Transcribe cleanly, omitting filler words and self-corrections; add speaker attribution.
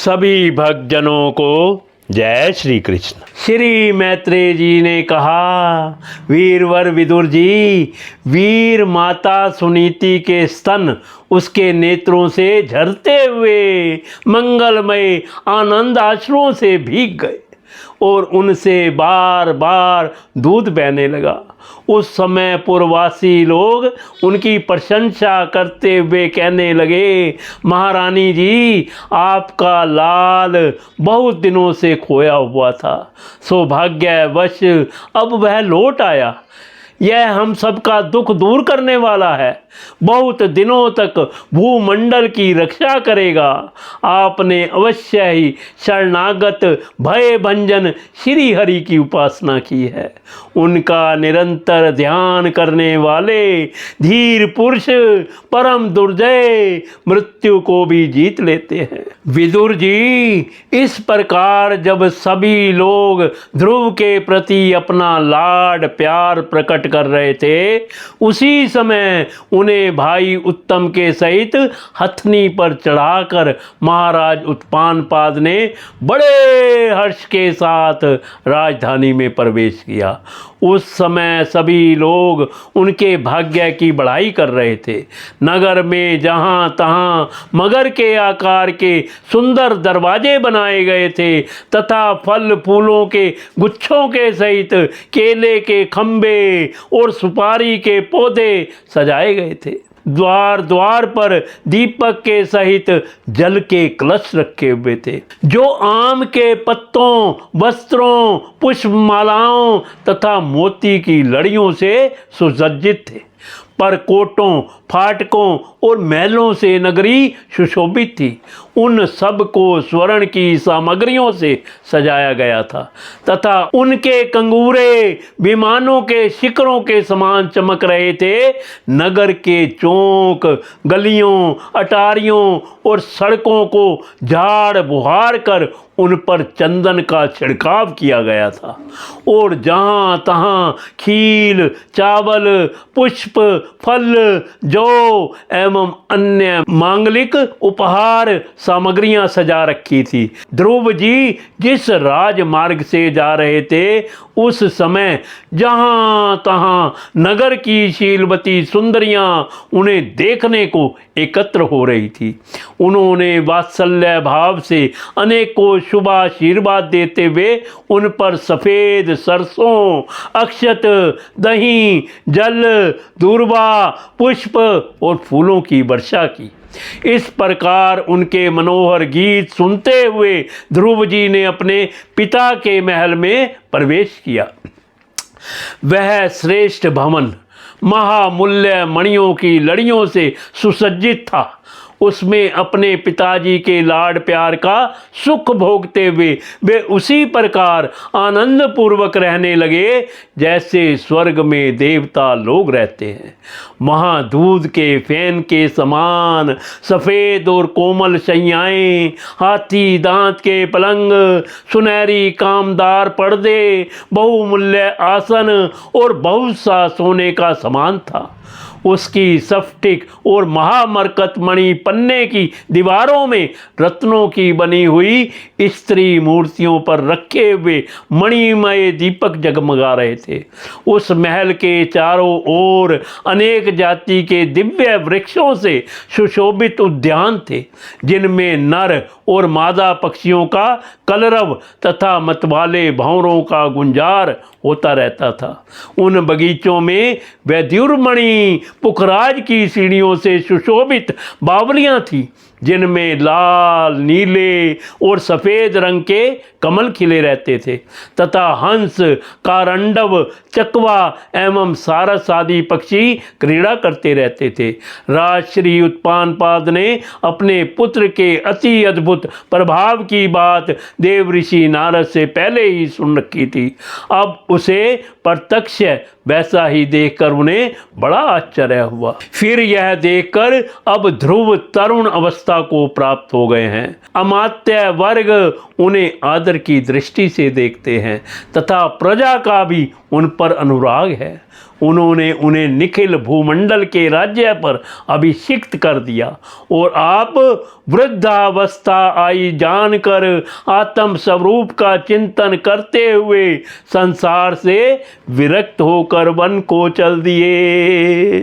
Speaker 1: सभी भक्तजनों को जय श्री कृष्ण। श्री मैत्रेय जी ने कहा, वीरवर विदुर जी, वीर माता सुनीति के स्तन उसके नेत्रों से झरते हुए मंगलमय आनंद आश्रुओं से भीग गए और उनसे बार बार दूध बहने लगा। उस समय पुरवासी लोग उनकी प्रशंसा करते हुए कहने लगे, महारानी जी, आपका लाल बहुत दिनों से खोया हुआ था, सौभाग्यवश अब वह लौट आया। यह हम सबका दुख दूर करने वाला है, बहुत दिनों तक भूमंडल की रक्षा करेगा। आपने अवश्य ही शरणागत भय भंजन श्री हरि की उपासना की है। उनका निरंतर ध्यान करने वाले धीर पुरुष परम दुर्जय मृत्यु को भी जीत लेते हैं। विदुर जी, इस प्रकार जब सभी लोग ध्रुव के प्रति अपना लाड प्यार प्रकट कर रहे थे, उसी समय उन्हें भाई उत्तम के सहित हथनी पर चढ़ाकर महाराज उत्तानपाद ने बड़े हर्ष के साथ राजधानी में प्रवेश किया। उस समय सभी लोग उनके भाग्य की बढ़ाई कर रहे थे। नगर में जहाँ तहाँ मगर के आकार के सुंदर दरवाजे बनाए गए थे तथा फल फूलों के गुच्छों के सहित केले के खंबे और सुपारी के पौधे सजाए गए थे। द्वार द्वार पर दीपक के सहित जल के कलश रखे हुए थे, जो आम के पत्तों, वस्त्रों, पुष्पमालाओं तथा मोती की लड़ियों से सुसज्जित थे। पर कोटों, फाटकों और महलों से नगरी सुशोभित थी। उन सब को स्वर्ण की सामग्रियों से सजाया गया था तथा उनके कंगूरे विमानों के शिखरों के समान चमक रहे थे। नगर के चौक, गलियों, अटारियों और सड़कों को झाड़ बुहार कर उन पर चंदन का छिड़काव किया गया था और जहाँ तहाँ खील, चावल, पुष्प, फल, जौ एवं अन्य मांगलिक उपहार सामग्रियां सजा रखी थी। ध्रुव जी जिस राजमार्ग से जा रहे थे, उस समय जहाँ तहाँ नगर की शीलवती सुंदरियां उन्हें देखने को एकत्र हो रही थी। उन्होंने वात्सल्य भाव से अनेकों शुभाशीर्वाद देते हुए उन पर सफ़ेद सरसों, अक्षत, दही, जल, दूर्वा, पुष्प और फूलों की वर्षा की। इस प्रकार उनके मनोहर गीत सुनते हुए ध्रुव जी ने अपने पिता के महल में प्रवेश किया। वह श्रेष्ठ भवन महामूल्य मणियों की लड़ियों से सुसज्जित था। उसमें अपने पिताजी के लाड प्यार का सुख भोगते हुए वे उसी प्रकार आनंद पूर्वक रहने लगे जैसे स्वर्ग में देवता लोग रहते हैं। वहाँ दूध के फैन के समान सफ़ेद और कोमल शैयाएँ, हाथी दांत के पलंग, सुनहरी कामदार पर्दे, बहुमूल्य आसन और बहुत सा सोने का सामान था। उसकी स्फटिक और महामरकत मणि पन्ने की दीवारों में रत्नों की बनी हुई स्त्री मूर्तियों पर रखे हुए मणिमय दीपक जगमगा रहे थे। उस महल के चारों ओर अनेक जाति के दिव्य वृक्षों से सुशोभित उद्यान थे, जिनमें नर और मादा पक्षियों का कलरव तथा मतवाले भंवरों का गुंजार होता रहता था। उन बगीचों में वैद्युर्मणि पुखराज की सीढ़ियों से सुशोभित बावलियां थीं, जिनमें लाल, नीले और सफ़ेद रंग के कमल खिले रहते थे तथा हंस, कारंडव, चकवा एवं सारस आदि पक्षी क्रीड़ा करते रहते थे। राजश्री उत्तानपाद ने अपने पुत्र के अति अद्भुत प्रभाव की बात देव ऋषि नारद से पहले ही सुन रखी थी। अब उसे प्रत्यक्ष वैसा ही देखकर उन्हें बड़ा आश्चर्य हुआ। फिर यह देखकर अब ध्रुव तरुण अवस्था अवस्था को प्राप्त हो गए हैं। अमात्य वर्ग उन्हें आदर की दृष्टि से देखते हैं तथा प्रजा का भी उन पर अनुराग है। उन्होंने उन्हें निखिल भूमंडल के राज्य पर अभिषिक्त कर दिया और आप वृद्धावस्था आई जानकर आत्म स्वरूप का चिंतन करते हुए संसार से विरक्त होकर वन को चल दिए।